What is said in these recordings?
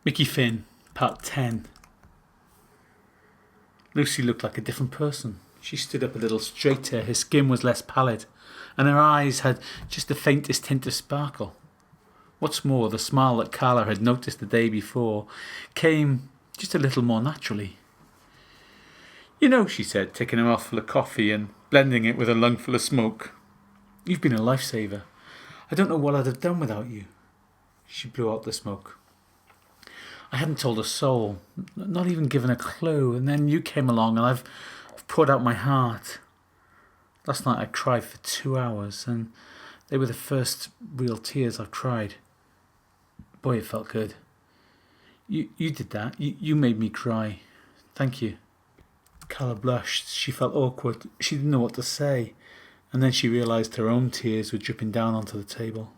Mickey Finn, Part 10. Lucy looked like a different person. She stood up a little straighter, her skin was less pallid, and her eyes had just the faintest tint of sparkle. What's more, the smile that Carla had noticed the day before came just a little more naturally. "You know," she said, taking a mouthful of coffee and blending it with a lungful of smoke, "you've been a lifesaver. I don't know what I'd have done without you." She blew out the smoke. "I hadn't told a soul, not even given a clue, and then you came along and I've poured out my heart. Last night I cried for 2 hours, and they were the first real tears I've cried. Boy, it felt good. You did that. You made me cry. Thank you." Carla blushed. She felt awkward. She didn't know what to say, and then she realised her own tears were dripping down onto the table.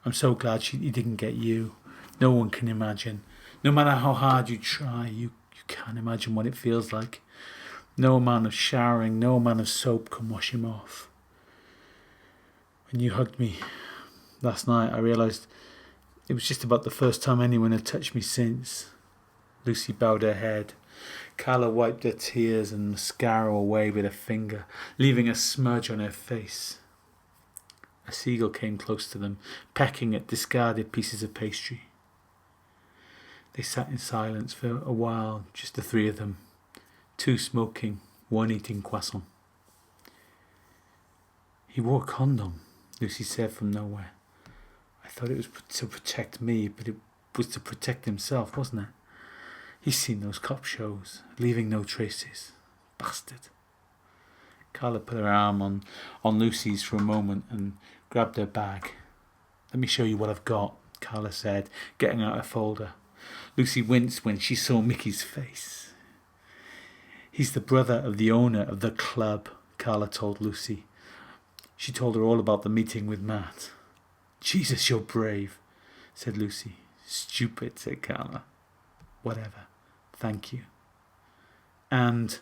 "I'm so glad he didn't get you. No one can imagine. No matter how hard you try, you can't imagine what it feels like. No amount of showering, no amount of soap can wash him off. When you hugged me last night, I realised it was just about the first time anyone had touched me since." Lucy bowed her head. Carla wiped her tears and mascara away with her finger, leaving a smudge on her face. A seagull came close to them, pecking at discarded pieces of pastry. They sat in silence for a while, just the three of them, 2 smoking, 1 eating croissant. "He wore a condom," Lucy said from nowhere. "I thought it was to protect me, but it was to protect himself, wasn't it? He's seen those cop shows, leaving no traces. Bastard." Carla put her arm on Lucy's for a moment and grabbed her bag. "Let me show you what I've got," Carla said, getting out a folder. Lucy winced when she saw Mickey's face. "He's the brother of the owner of the club," Carla told Lucy. She told her all about the meeting with Matt. "Jesus, you're brave," said Lucy. "Stupid," said Carla. "Whatever. Thank you." "And,"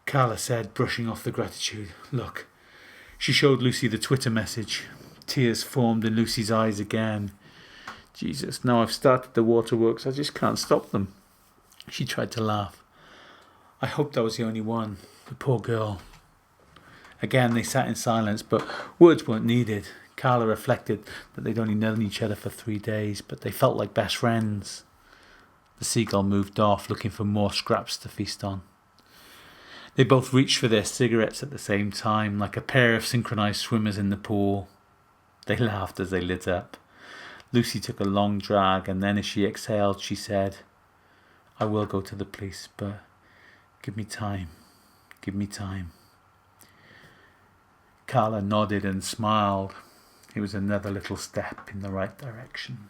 Carla said, brushing off the gratitude, "look." She showed Lucy the Twitter message. Tears formed in Lucy's eyes again. "Jesus, now I've started the waterworks, I just can't stop them." She tried to laugh. "I hoped I was the only one. The poor girl." Again they sat in silence, but words weren't needed. Carla reflected that they'd only known each other for 3 days, but they felt like best friends. The seagull moved off, looking for more scraps to feast on. They both reached for their cigarettes at the same time, like a pair of synchronized swimmers in the pool. They laughed as they lit up. Lucy took a long drag, and then as she exhaled, she said, "I will go to the police, but give me time. Give me time." Carla nodded and smiled. It was another little step in the right direction.